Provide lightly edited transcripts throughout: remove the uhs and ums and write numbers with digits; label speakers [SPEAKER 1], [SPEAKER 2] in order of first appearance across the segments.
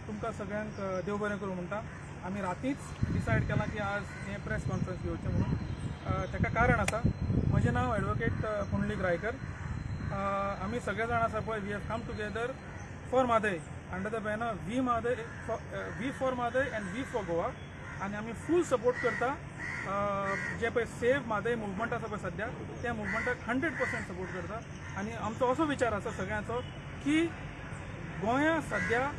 [SPEAKER 1] तुमकां सगळ्यांक देव बरें करूं म्हणटा. आमी रातीच डिसायड केलां की आज हें प्रेस कॉन्फरन्स घेवचें म्हणून. ताका कारण आसा. म्हजें नांव एडवोकेट पुंडलीक रायकर. आमी सगळे जाण आसा पळय, we have come together for Mhadei under the banner we Mhadei, we for Mhadei and we for Goa. आनी आमी फूल सपोर्ट करता जे पळय सेव म्हादय मुवमेंट आसा पळय सद्या, त्या मुवमेंटाक 100% सपोर्ट करता. आनी आमचो असो विचार आसा सगळ्यांचो की गोंया सद्या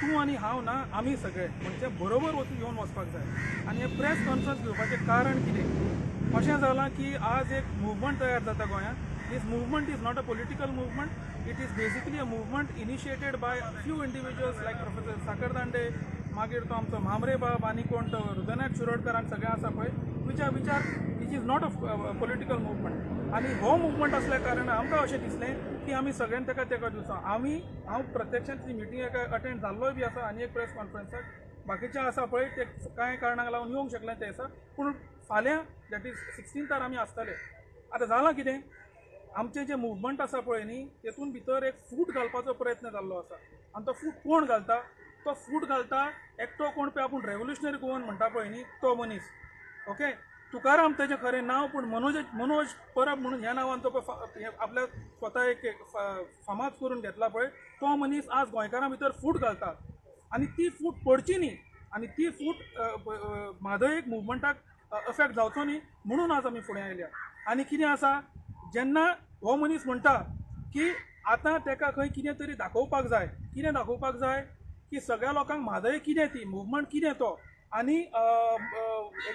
[SPEAKER 1] तूं आनी हांव ना, आमी सगळे म्हणजे बरोबर वचून घेवन वचपाक जाय. आनी हे प्रेस कॉन्फरन्स घेवपाचें कारण कितें? अशें जालां की आज एक मुवमेंट तयार जाता गोंयांत. This movement is not a political movement. It is basically a movement initiated by few individuals like professor Sakar Dande, मागीर तो आमचो म्हामरे बाब आनी कोण तो हृदयनाथ शिरोडकर आनी सगळे आसा पळय, विचार it is not a political movement. आनी हो मुवमेंट असल्या कारणान आमकां अशें दिसलें की आमी सगळ्यांनी ताका तेंको दिवचो. हांव प्रत्यक्षांत ती मिटींग अटेंड जाल्लोय बी आसा आनी एक प्रेस कॉन्फरन्साक बाकीचे आसा पळय ते कांय कारणाक लागून येवंक शकले ते आसा. पूण फाल्यां दॅट इज 16 आमी आसतले. आतां जालां कितें, आमचें जें मुवमेंट आसा पळय न्ही, तेतून भितर एक फूट घालपाचो प्रयत्न जाल्लो आसा. आनी तो फूट कोण घालता? तो फूट घालता एकटो कोण पळय आपूण रेव्होल्युशनरी गोवन म्हणटा पळय न्ही, तो मनीस. ओके, तुकाराम तेजें खरें नांव, पूण मनोज परब म्हणून ह्या नांवान तो पळय आपल्या स्वता एक फामाद करून घेतला पळय, तो मनीस आज गोंयकारां भितर फूट घालता. आनी ती फूट पडची न्ही, आनी ती फूट म्हादय मुवमेंटाक अफेक्ट जावचो न्ही म्हणून आज आमी फुडें आयल्या. आनी कितें आसा, जेन्ना हो मनीस म्हणटा की आतां ताका खंय कितें तरी दाखोवपाक जाय. कितें दाखोवपाक जाय की सगळ्या लोकांक म्हादय कितें ती मुवमेंट कितें तो, आनी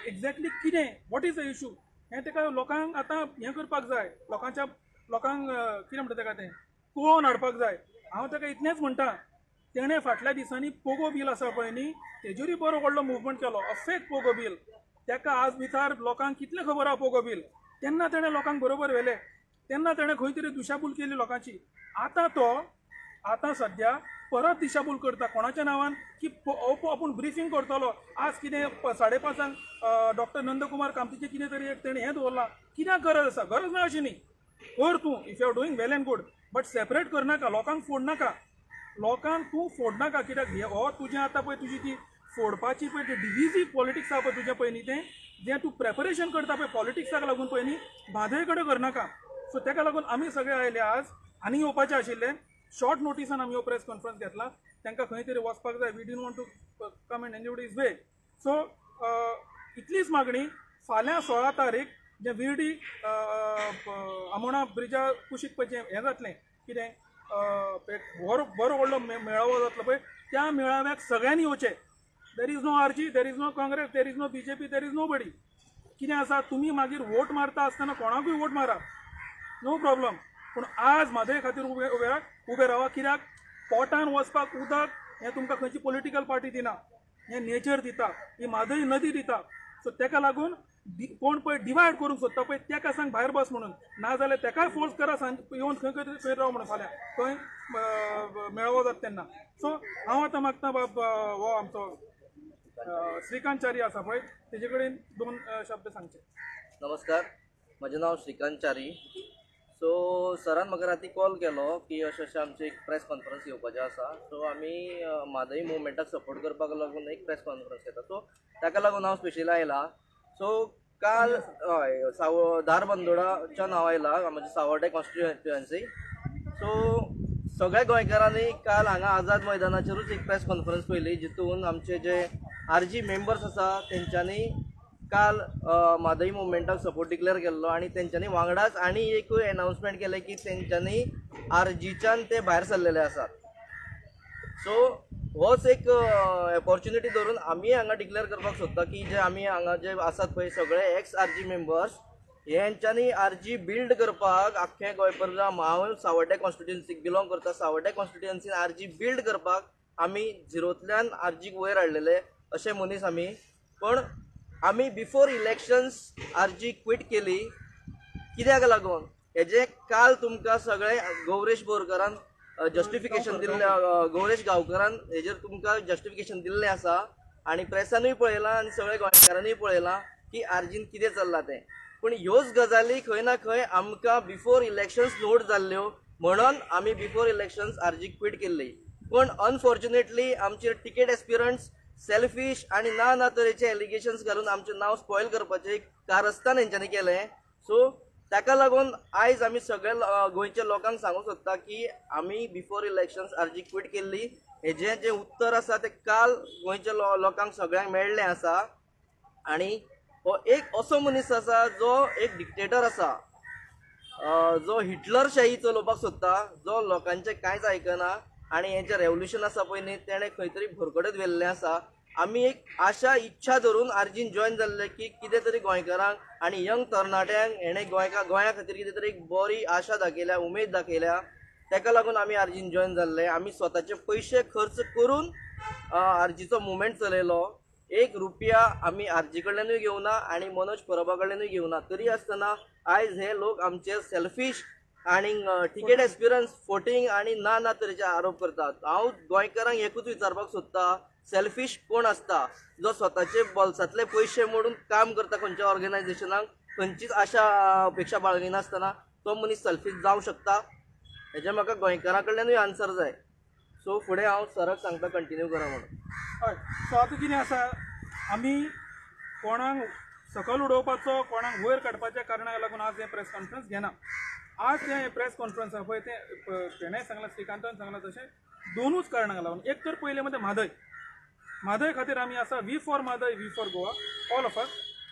[SPEAKER 1] एक्झॅक्टली कितें, वॉट इज द इशू, हें ताका लोकांक आतां हें करपाक जाय. लोकांक कितें म्हणटा ताका तें कळोवन हाडपाक जाय. हांव ताका इतलेंच म्हणटा, तेणें फाटल्या दिसांनी पोगो बील आसा पळय न्ही, तेजेरूय बरो व्हडलो मुवमेंट केलो, अ फेक पोगो बील. ताका आज भितर लोकांक कितलें खबर आहा पोगो बील. तेन्ना ताणें लोकांक बरोबर व्हेले, तेन्ना ताणें खंय तरी दिशाभूल केली लोकांची. आतां सद्या परत दिशाभूल करता कोणाच्या नांवान की आपूण ब्रिफींग करतलो. आज कितें 5:30 डॉक्टर नंदकुमार कामतीचें कितें तरी एक तेणें हें दवरलां. कित्याक गरज आसा? गरज ना अशी न्ही. कर तूं, if you are doing well and good, but separate करनाका, लोकांक फोड नाका. लोकांक तूं फोड नाका. कित्याक हो तुजें आतां पळय तुजी ती फोडपाची पळय ती डिविजीव पॉलिटिक्स आहा पळय तुजें पळय न्ही, तें जें तूं प्रेपरेशन करता पळय पॉलिटिक्साक लागून पळय न्ही, म्हादय कडेन करनाका. सो ताका लागून आमी सगळे आयले आज. आनी येवपाचें आशिल्लें. शॉर्ट नोटिसान आमी हो प्रेस कॉन्फरन्स घेतला. तांकां खंय तरी वचपाक जाय. We didn't want to come in anybody's way. So इतलीच मागणी. फाल्यां 16 तारीख जें विर्डी आमोणा ब्रिजा कुशीक पळय जें हें जातलें, कितें बरो व्हडलो मेळावो जातलो पळय, त्या मेळाव्याक सगळ्यांनी येवचें. There is no RG, there is no Congress, there is no BJP, there is nobody. कितें आसा, तुमी मागीर वोट मारता आसतना कोणाकूय वोट मारा, नो प्रॉब्लम. पूण आज म्हादय खातीर उबे रावा. कित्याक पोटान वचपाक उदक हें तुमकां खंयची पॉलिटिकल पार्टी दिना, हें नेचर दिता, ही म्हादय नदी दिता. सो ताका लागून कोण पळय डिवायड करूंक सोदता पळय ताका सांग भायर बस म्हणून, नाजाल्यार ताकाय फोर्स करा येवन खंय राव म्हणून फाल्यां खंय मेळावो जाता तेन्ना. सो हांव आतां मागता बाब हो आमचो श्रीकांत च्यारी आसा पळय, तेजे कडेन 2 शब्द सांगचे.
[SPEAKER 2] नमस्कार, म्हजें नांव श्रीकांत च्यारी. सो सरान म्हाका राती कॉल केलो की अशें आमचें एक प्रेस कॉन्फरन्स घेवपाचें आसा. सो आमी म्हादय मुवमेंटाक सपोर्ट करपाक लागून एक प्रेस कॉन्फरन्स घेता. सो ताका लागून हांव स्पेशली आयला. सो काल हय धारबांदोडाच्यान हांव आयला, म्हणजे सावर्डे कॉन्स्टिट्युएन्सी. सो सगळ्या गोंयकारांनी काल हांगा आझाद मैदानाचेरूच एक प्रेस कॉन्फरन्स पयली, जितून आमचे जे आरजी मेंबर्स आसा तेंच्यांनी काल म्हादय मुवमेंटाक सपोर्ट डिक्लेअर केल्लो. आनी तेंच्यांनी वांगडाच आनी एकूय एनावन्समेंट केलें की तेंच्यांनी आरजीच्यान ते भायर सरलेले आसात. सो होच एक ऑपॉर्च्युनिटी धरून आमी हांगा डिक्लेअर करपाक सोदता की जे आमी हांगा जे आसात पळय सगळे एक्स आरजी मेंबर्स, हेंच्यांनी आरजी बिल्ड करपाक आख्खे गोंयभर, हांव सावर्डे कॉन्स्टिट्युएन्सीक बिलोंग करता, सावर्डे कॉन्स्टिट्युएन्सीन आरजी बिल्ड करपाक आमी झिरोंतल्यान आरजीक वयर हाडलेले अशे मनीस आमी. पण आमी बिफोर इलेक्शन्स आरजी क्वीट केली. कित्याक लागून? हेजें काल तुमकां सगळे गौरेश बोरकारान जस्टिफिकेशन दिल्लें, गौरेश गांवकारान हेजेर तुमकां जस्टिफिकेशन दिल्लें आसा. आनी प्रेसानूय पळयलां आनी सगळ्या गोंयकारांनी पळयलां की आरजीन कितें चल्लां तें. पूण ह्योच गजाली खंय ना खंय आमकां बिफोर इलेक्शन्स नोट जाल्ल्यो, म्हणून आमी बिफोर इलेक्शन्स आरजी क्वीट केल्ली. पण अनफॉर्च्युनेटली आमचे टिकेट एस्पिरंट्स सेल्फिश आणि ना तरेचे एलिगेशन्स घालून आमचें नांव स्पॉयल करपाचें एक कारस्थान हेंच्यांनी केलें. सो ताका लागून आयज आमी सगळ्या गोंयच्या लोकांक सांगूंक सोदता की आमी बिफोर इलेक्शन्स आरजी क्विट केल्ली. हेजें जें उत्तर आसा तें काल गोंयच्या लोकांक सगळ्यांक मेळ्ळें आसा. आनी हो एक असो मनीस आसा जो एक डिक्टेटर आसा, जो हिटलरशाही चलोवपाक सोदता, जो लोकांचें कांयच आयकना. आनी हें जें रेवल्युशन आसा पळय न्ही तेणें खंय तरी भरकडत व्हेल्लें आसा. आमी एक आशा इच्छा धरून आर्जीन जॉयन जाल्ले की कितें तरी गोंयकारांक आनी यंग तरणाट्यांक हेणें गोंया खातीर कितें तरी एक बरी आशा दाखयल्या, उमेद दाखयल्या. ताका लागून आमी आर्जीन जॉयन जाल्ले. आमी स्वताचे पयशे खर्च करून आर्जीचो मुवमेंट चलयलो. 1 रुपया आमी आर्जी कडल्यानूय घेवना आनी मनोज परबा कडल्यानूय घेवना. तरी आसतना आयज हे लोक आमचे सेल्फीश आनी टिकेट एस्पिरन्स फोटींग आनी ना तरेचे आरोप करतात. हांव गोंयकारांक एकूच विचारपाक सोदता, सेल्फीश कोण आसता जो स्वताचे बोल्सांतले पयशे मोडून काम करता खंयच्या ऑर्गनायझेशनाक, खंयचीच आशा अपेक्षा बाळगिनासतना तो मनीस सेल्फीश जावंक शकता? हेजें म्हाका गोंयकारां कडल्यानूय आन्सर जाय. सो फुडें हांव सराक सांगता कंटिन्यू करा म्हणून.
[SPEAKER 1] हय. सो आतां कितें आसा, आमी कोणाक सकयल उडोवपाचो, कोणाक वयर काडपाच्या कारणाक लागून आज हें प्रेस कॉन्फरन्स घेना. आज तें प्रेस कॉन्फरन्स आसा पळय तें तेणें सांगलां, श्रीकांतान सांगलां तशें दोनूच कारणांक लागून. एक तर पयलें म्हणजे म्हादय खातीर आमी आसा. We for Mhadei, we for Goa, all of us.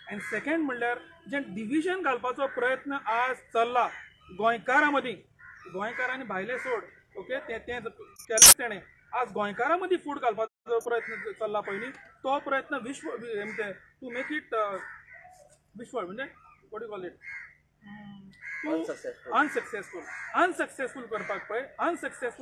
[SPEAKER 1] And second म्हणल्यार जें डिविजन घालपाचो प्रयत्न आज चल्ला गोंयकारां मदीं, गोंयकारांनी भायले सोड, ओके, तें केलें तेणें. आज गोंयकारां मदीं फूट घालपाचो प्रयत्न चल्ला पळय न्ही, तो प्रयत्न टू मेक इट विश्व म्हणजे what you call it unsuccessful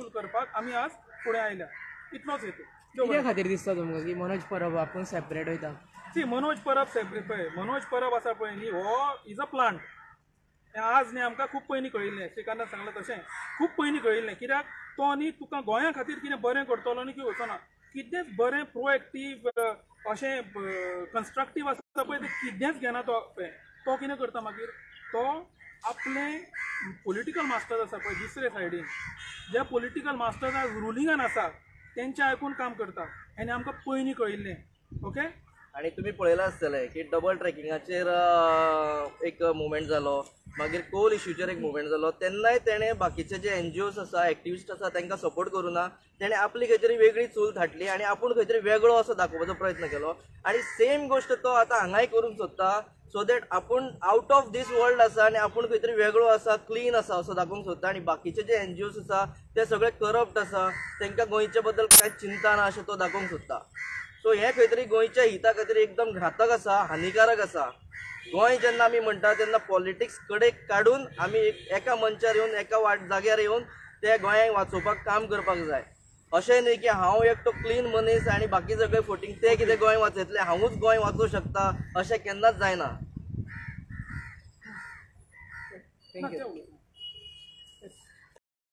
[SPEAKER 1] करपाक आमी आज फुडें आयल्या. इतलोच हेतू.
[SPEAKER 3] कित्या खातीर दिसता तुमकां की मनोज परब आपूण सेपरेट वयता?
[SPEAKER 1] सी मनोज परब सेपरेट पळय, मनोज परब आसा पळय न्ही, हो इज अ प्लांट. हें आज न्ही आमकां खूब पयलीं कळिल्लें. श्रीकांतान सांगलां तशें खूब पयलीं कळिल्लें. कित्याक तो न्ही तुका गोंया खातीर कितें बरें करतलो न्ही की वचना. कितेंच बरें प्रोएक्टीव अशें कन्स्ट्रक्टीव आसा पळय तें कितेंच घेना तो. तो कितें करता मागीर, तो आपले पॉलिटिकल मास्टर्स आसा पळय दुसरे सायडीन, जे पॉलिटिकल मास्टर्स आज रुलिंगान आसा तेंचे आयकून काम करता. हें आमकां पयलीं कळिल्लें. ओके.
[SPEAKER 2] आनी तुमी पळयलां आसतलें की डबल ट्रॅकिंगाचेर एक मुवमेंट जालो, मागीर कोल इश्यूचेर एक मुवमेंट जालो. तेन्नाय तेणें बाकीचे जे NGOs आसा, एक्टिविस्ट आसा तांकां सपोर्ट करुना. तेणें आपली खंय तरी वेगळी चूल थाटली आनी आपूण खंय तरी वेगळो असो दाखोवपाचो प्रयत्न केलो. आनी सेम गोश्ट तो आतां हांगाय करूंक सोदता, सो दॅट आपूण आउट ऑफ दीस वर्ल्ड आसा आनी आपूण खंय तरी वेगळो आसा, क्लीन आसा असो दाखोवंक सोदता. आनी बाकीचे जे NGOs आसा ते सगळे करप्ट आसा, तांकां गोंयचे बद्दल कांयच चिंता ना अशें तो दाखोवंक सोदता. सो हें खंय तरी गोंयच्या हिता खातीर एकदम घातक आसा, हानिकारक आसा. गोंय जेन्ना आमी म्हणटा तेन्ना पॉलिटिक्स कडेक काडून आमी एका मंचार येवन, एका जाग्यार येवन ते गोंयांक वाचोवपाक काम करपाक जाय. अशें न्ही की हांव एकटो क्लीन मनीस आनी बाकी सगळे फोटींग ते कितें गोंय वाचयतले, हांवूच गोंय वाचूंक शकता अशें केन्नाच जायना.
[SPEAKER 3] थँक्यू.